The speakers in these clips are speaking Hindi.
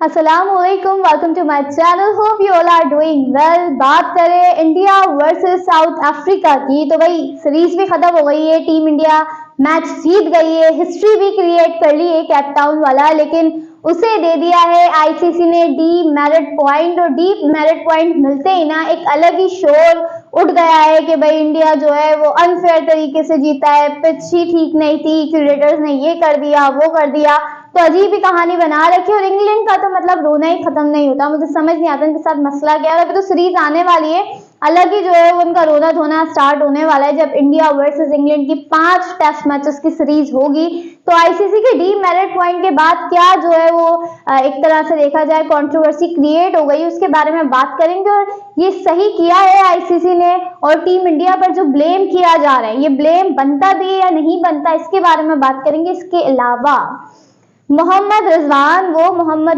अस्सलामुअलैकुम, welcome to my channel. Hope you all are doing well. बात करें इंडिया वर्सेस साउथ अफ्रीका की, तो भाई सीरीज भी खत्म हो गई है। टीम इंडिया मैच जीत गई है, हिस्ट्री भी क्रिएट कर ली है कैप टाउन वाला, लेकिन उसे दे दिया है आईसीसी ने डी मेरिट पॉइंट। और डी मेरिट पॉइंट मिलते ही ना एक अलग ही शोर उठ गया है कि भाई इंडिया जो है वो अनफेयर तरीके से जीता है, पिच ही ठीक नहीं थी, क्यूरेटर्स ने ये कर दिया वो कर दिया, तो अजीब ही कहानी बना रखी। और इंग्लैंड का तो मतलब रोना ही खत्म नहीं होता, मुझे समझ नहीं आता इनके साथ मसला क्या है। अभी तो सीरीज आने वाली है, अलग ही जो है वो उनका रोना धोना स्टार्ट होने वाला है जब इंडिया वर्सेस इंग्लैंड की 5 टेस्ट मैचेस की सीरीज होगी। तो आईसीसी के डी मेरिट पॉइंट के बाद क्या जो है वो एक तरह से देखा जाए कंट्रोवर्सी क्रिएट हो गई, उसके बारे में बात करेंगे। और ये सही किया है आईसीसी ने, और टीम इंडिया पर जो ब्लेम किया जा रहा है ये ब्लेम बनता भी है या नहीं बनता, इसके बारे में बात करेंगे। इसके अलावा मोहम्मद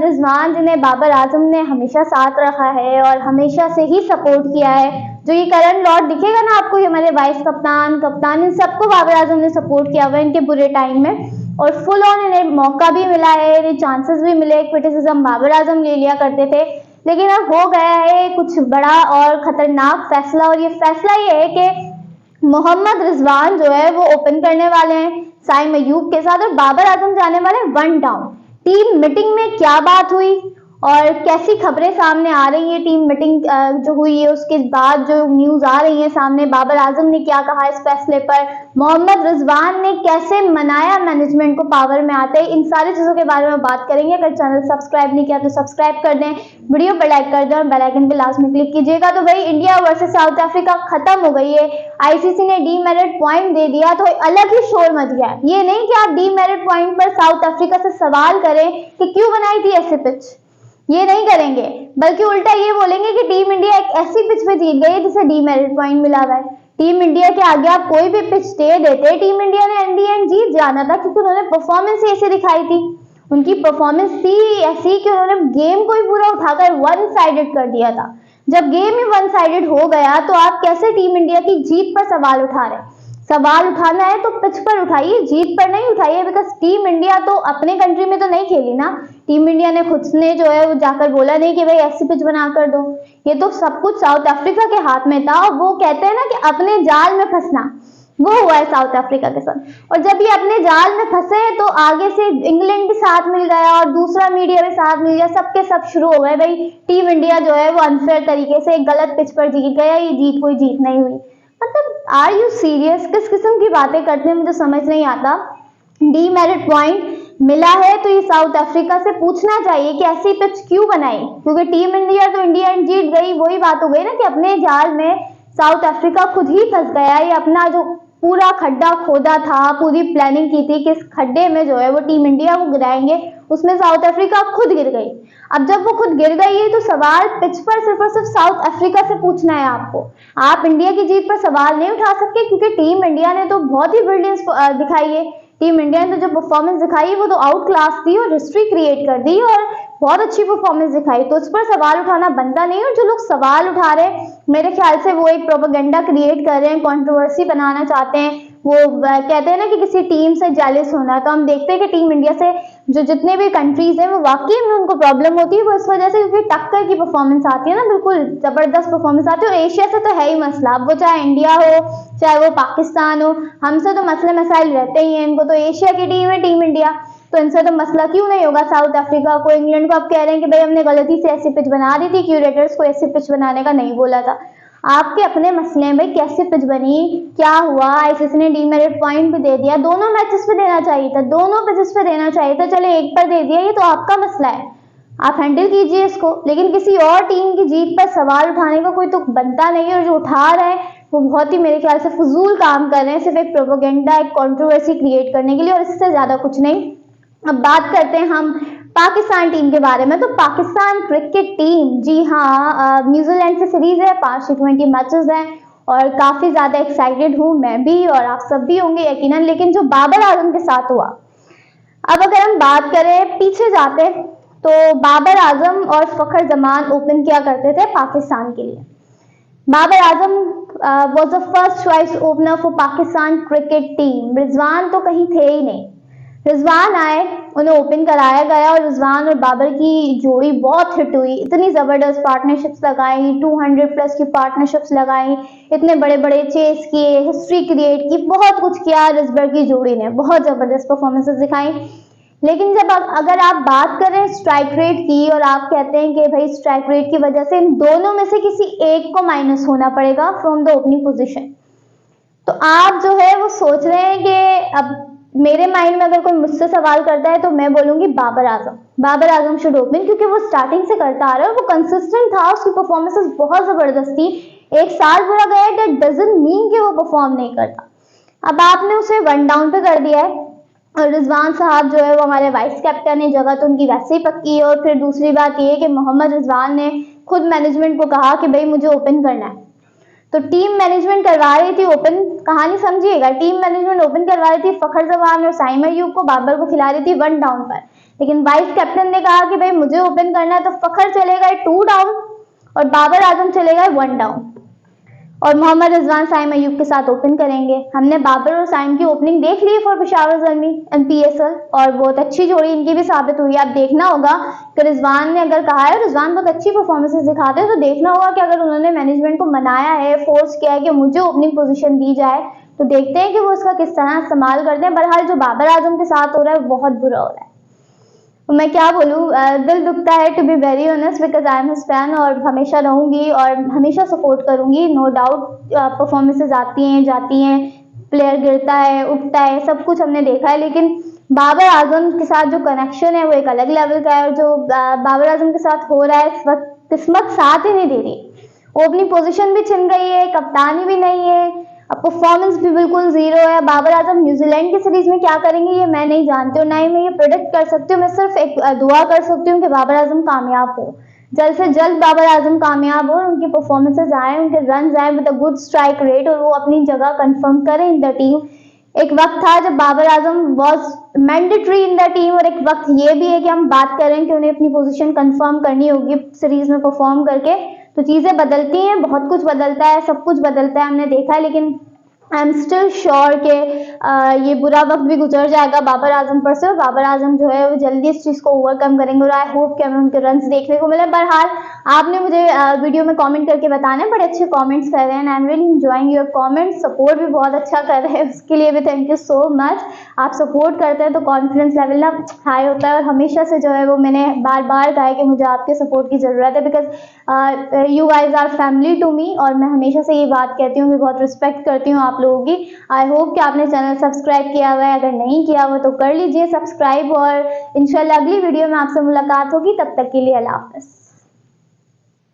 रिजवान जिन्हें बाबर आजम ने हमेशा साथ रखा है और हमेशा से ही सपोर्ट किया है, जो ये करंट लॉर्ड दिखेगा ना आपको, ये हमारे वाइस कप्तान इन सबको बाबर आजम ने सपोर्ट किया हुआ है इनके बुरे टाइम में। और फुल ऑन इन्हें मौका भी मिला है, इन्हें चांसेस भी मिले। क्रिटिसिज्म बाबर आजम ले लिया करते थे, लेकिन अब हो गया है कुछ बड़ा और खतरनाक फैसला। और ये फैसला ये है कि मोहम्मद रिजवान जो है वो ओपन करने वाले हैं साइम अयूब के साथ, और बाबर आजम जाने वाले वन डाउन। टीम मीटिंग में क्या बात हुई और कैसी खबरें सामने आ रही है, टीम मीटिंग जो हुई है उसके बाद जो न्यूज आ रही है सामने, बाबर आजम ने क्या कहा इस फैसले पर, मोहम्मद रिजवान ने कैसे मनाया मैनेजमेंट को पावर में आते हैं, इन सारी चीजों के बारे में बात करेंगे। अगर चैनल सब्सक्राइब नहीं किया तो सब्सक्राइब कर दें, वीडियो पर लाइक कर दें और बेल आइकन पे लास्ट में क्लिक कीजिएगा। तो भाई इंडिया वर्सेस साउथ अफ्रीका खत्म हो गई है, आईसीसी ने डी मेरिट पॉइंट दे दिया, तो अलग ही शोर मच गया। ये नहीं कि आप डी मेरिट पॉइंट पर साउथ अफ्रीका से सवाल करें कि क्यों बनाई थी ऐसे पिच, ये नहीं करेंगे, बल्कि उल्टा ये बोलेंगे कि टीम इंडिया एक ऐसी पिच पे जीत गई जिसे डी मेरिट पॉइंट मिला हुआ है। टीम इंडिया के आगे आप कोई भी पिच दे देते, टीम इंडिया ने एंड दी एंड जीत जाना था, क्योंकि उन्होंने परफॉर्मेंस ही ऐसी दिखाई थी। उनकी परफॉर्मेंस थी ऐसी कि उन्होंने गेम को ही पूरा उठाकर वन साइडेड कर दिया था। जब गेम ही वन साइडेड हो गया तो आप कैसे टीम इंडिया की जीत पर सवाल उठा रहे हैं? सवाल उठाना है तो पिच पर उठाइए, जीत पर नहीं उठाइए, बिकॉज टीम इंडिया तो अपने कंट्री में तो नहीं खेली ना। टीम इंडिया ने खुद ने जो है वो जाकर बोला नहीं कि भाई ऐसी पिच बना कर दो, ये तो सब कुछ साउथ अफ्रीका के हाथ में था। और वो कहते हैं ना कि अपने जाल में फंसना, वो हुआ है साउथ अफ्रीका के साथ। और जब ये अपने जाल में फंसे तो आगे से इंग्लैंड भी साथ मिल गया और दूसरा मीडिया भी साथ मिल गया, सबके सब शुरू हो गए भाई टीम इंडिया जो है वो अनफेयर तरीके से एक गलत पिच पर जीत गया, ये जीत कोई जीत नहीं हुई। मतलब आर यू सीरियस? किस किस्म की बातें करते हैं, मुझे समझ नहीं आता। डी मेरिट पॉइंट मिला है तो ये साउथ अफ्रीका से पूछना चाहिए कि ऐसी पिच क्यों बनाई, क्योंकि टीम इंडिया तो इंडिया जीत गई। वही बात हो गई ना कि अपने जाल में साउथ अफ्रीका खुद ही फंस गया। ये अपना जो पूरा खड्डा खोदा था, पूरी प्लानिंग की थी कि इस खड्डे में जो है वो टीम इंडिया को गिराएंगे, उसमें साउथ अफ्रीका खुद गिर गई। अब जब वो खुद गिर गई है तो सवाल पिच पर सिर्फ और सिर्फ साउथ अफ्रीका से पूछना है आपको। आप इंडिया की जीत पर सवाल नहीं उठा सकते, क्योंकि टीम इंडिया ने तो बहुत ही ब्रिलियंस दिखाई है। टीम इंडिया ने तो जो परफॉर्मेंस दिखाई वो तो आउट क्लास थी और हिस्ट्री क्रिएट कर दी और बहुत अच्छी परफॉर्मेंस दिखाई, तो उस पर सवाल उठाना बनता नहीं। और जो लोग सवाल उठा रहे हैं मेरे ख्याल से वो एक प्रोपेगेंडा क्रिएट कर रहे हैं, कंट्रोवर्सी बनाना चाहते हैं। वो कहते हैं ना कि किसी टीम से जेलस होना, तो हम देखते हैं कि टीम इंडिया से जो जितने भी कंट्रीज हैं वो वाकई में उनको प्रॉब्लम होती है, वो इस वजह से क्योंकि टक्कर की परफॉर्मेंस आती है ना, बिल्कुल जबरदस्त परफॉर्मेंस आती है। और एशिया से तो है ही मसला, अब वो चाहे इंडिया हो चाहे वो पाकिस्तान हो, हमसे तो मसले मसाइल रहते ही हैं। इनको तो एशिया की टीम है टीम इंडिया, तो इनसे तो मसला क्यों नहीं होगा। साउथ अफ्रीका को, इंग्लैंड को आप कह रहे हैं कि भाई हमने गलती से ऐसी पिच बना दी थी, क्यूरेटर्स को ऐसी पिच बनाने का नहीं बोला था। आपके अपने मसले हैं भाई, कैसे पिच बनी, क्या हुआ, आईसीसी ने डीमेरिट पॉइंट भी दे दिया, दोनों मैचेस पे देना चाहिए था, दोनों पिचेस पे देना चाहिए था, चले एक पर दे दिया, ये तो आपका मसला है, आप हैंडल कीजिए इसको। लेकिन किसी और टीम की जीत पर सवाल उठाने का कोई तो बनता नहीं है, और जो उठा रहे हैं वो बहुत ही मेरे ख्याल से फजूल काम कर रहे हैं, सिर्फ एक प्रोपेगेंडा, एक कंट्रोवर्सी क्रिएट करने के लिए, और इससे ज्यादा कुछ नहीं। अब बात करते हैं हम पाकिस्तान टीम के बारे में। तो पाकिस्तान क्रिकेट टीम, जी हाँ, न्यूजीलैंड से सीरीज है, 5 T20 मैचेस हैं और काफी ज्यादा एक्साइटेड हूँ मैं भी और आप सब भी होंगे यकीनन। लेकिन जो बाबर आजम के साथ हुआ, अब अगर हम बात करें पीछे जाते तो बाबर आजम और फखर जमान ओपन किया करते थे पाकिस्तान के लिए। Babar Azam was the first choice opener for Pakistan cricket team. Rizwan तो कहीं थे ही नहीं, रिजवान आए, उन्हें ओपन कराया गया और रिजवान और बाबर की जोड़ी बहुत हिट हुई। इतनी ज़बरदस्त पार्टनरशिप्स लगाई, 200 प्लस की पार्टनरशिप्स लगाई, इतने बड़े बड़े चेस किए, हिस्ट्री क्रिएट की, बहुत कुछ किया। रिजबर की जोड़ी ने बहुत ज़बरदस्त परफॉर्मेंसेस दिखाई। लेकिन जब अगर आप बात करें स्ट्राइक रेट की और आप कहते हैं कि भाई स्ट्राइक रेट की वजह से इन दोनों में से किसी एक को माइनस होना पड़ेगा फ्रॉम द ओपनिंग पोजीशन, तो आप जो है वो सोच रहे हैं कि अब मेरे माइंड में अगर कोई मुझसे सवाल करता है तो मैं बोलूंगी बाबर आजम। बाबर आजम शुड ओपन, क्योंकि वो स्टार्टिंग से करता आ रहा है, वो कंसिस्टेंट था, उसकी परफॉर्मेंसेस बहुत जबरदस्त थी। एक साल पूरा गया, दैट डजंट मीन कि वो परफॉर्म नहीं करता। अब आपने उसे वन डाउन पे कर दिया है और रिजवान साहब जो है वो हमारे वाइस कैप्टन है, जगह तो उनकी वैसे ही पक्की है। और फिर दूसरी बात ये कि मोहम्मद रिजवान ने खुद मैनेजमेंट को कहा कि भाई मुझे ओपन करना है, तो टीम मैनेजमेंट करवा रही थी ओपन। कहानी समझिएगा, टीम मैनेजमेंट ओपन करवा रही थी फखर जमान और साइम अय्यूब को, बाबर को खिला रही थी वन डाउन पर। लेकिन वाइस कैप्टन ने कहा कि भाई मुझे ओपन करना है, तो फखर चले गए टू डाउन और बाबर आजम चले गए वन डाउन, और मोहम्मद रिजवान साइम अय्यूब के साथ ओपन करेंगे। हमने बाबर और साइम की ओपनिंग देख ली फॉर पेशावर ज़ल्मी MPSL, और बहुत अच्छी जोड़ी इनकी भी साबित हुई। आप देखना होगा कि रिजवान ने अगर कहा है, रिजवान बहुत अच्छी परफॉर्मेंसेस दिखाते हैं, तो देखना होगा कि अगर उन्होंने मैनेजमेंट को मनाया है, फोर्स किया है कि मुझे ओपनिंग पोजीशन दी जाए, तो देखते हैं कि वो उसका किस तरह इस्तेमाल करते हैं। बहरहाल जो बाबर आजम के साथ हो रहा है बहुत बुरा हो रहा है। मैं क्या बोलूँ, दिल दुखता है to be very honest, because I am his fan, और हमेशा रहूंगी और हमेशा सपोर्ट करूंगी। नो डाउट परफॉर्मेंसेज आती हैं जाती हैं, प्लेयर गिरता है उठता है, सब कुछ हमने देखा है, लेकिन बाबर आजम के साथ जो कनेक्शन है वो एक अलग लेवल का है। और जो बाबर आजम के साथ हो रहा है इस वक्त, किस्मत साथ ही नहीं दे रही। ओपनिंग पोजीशन भी छिन गई है, कप्तानी भी नहीं है, अब परफॉर्मेंस भी बिल्कुल जीरो है। बाबर आजम न्यूजीलैंड की सीरीज में क्या करेंगे ये मैं नहीं जानती हूँ, ना ही मैं ये प्रोडिक्ट कर सकती हूँ। मैं सिर्फ एक दुआ कर सकती हूँ कि बाबर आजम कामयाब हो, जल्द से जल्द बाबर आजम कामयाब हो, उनकी परफॉर्मेंसेज आए, उनके रन आए with a good strike rate, और वो अपनी जगह कंफर्म करें इन द टीम। एक वक्त था जब Babar Azam was mandatory in the team, और एक वक्त ये भी है कि हम बात करें कि उन्हें अपनी पोजीशन कंफर्म करनी होगी सीरीज में परफॉर्म करके। तो चीज़ें बदलती हैं, बहुत कुछ बदलता है, सब कुछ बदलता है, हमने देखा है। लेकिन आई एम स्टिल श्योर कि ये बुरा वक्त भी गुजर जाएगा बाबर आजम पर से, और बाबर आजम जो है वो जल्दी इस चीज़ को ओवरकम करेंगे, और आई होप कि हमें उनके रन्स देखने को मिले। बहरहाल आपने मुझे वीडियो में कमेंट करके बताना है, बड़े अच्छे कमेंट्स कर रहे हैं, I am really enjoying your comments. Support भी बहुत अच्छा कर रहे हैं, उसके लिए भी थैंक यू सो मच। आप सपोर्ट करते हैं तो कॉन्फिडेंस लेवल ना हाई होता है, और हमेशा से जो है वो मैंने बार बार कहा है कि मुझे आपके सपोर्ट की ज़रूरत है, because you guys are family to me, और मैं हमेशा से ये बात कहती हूँ कि बहुत रिस्पेक्ट करती हूँ आप लोगों की। आई होप कि आपने चैनल सब्सक्राइब किया हुआ है, अगर नहीं किया हुआ तो कर लीजिए सब्सक्राइब, और इंशाल्लाह अगली वीडियो में आपसे मुलाकात होगी। तब तक के लिए अल्लाह हाफ़िज़।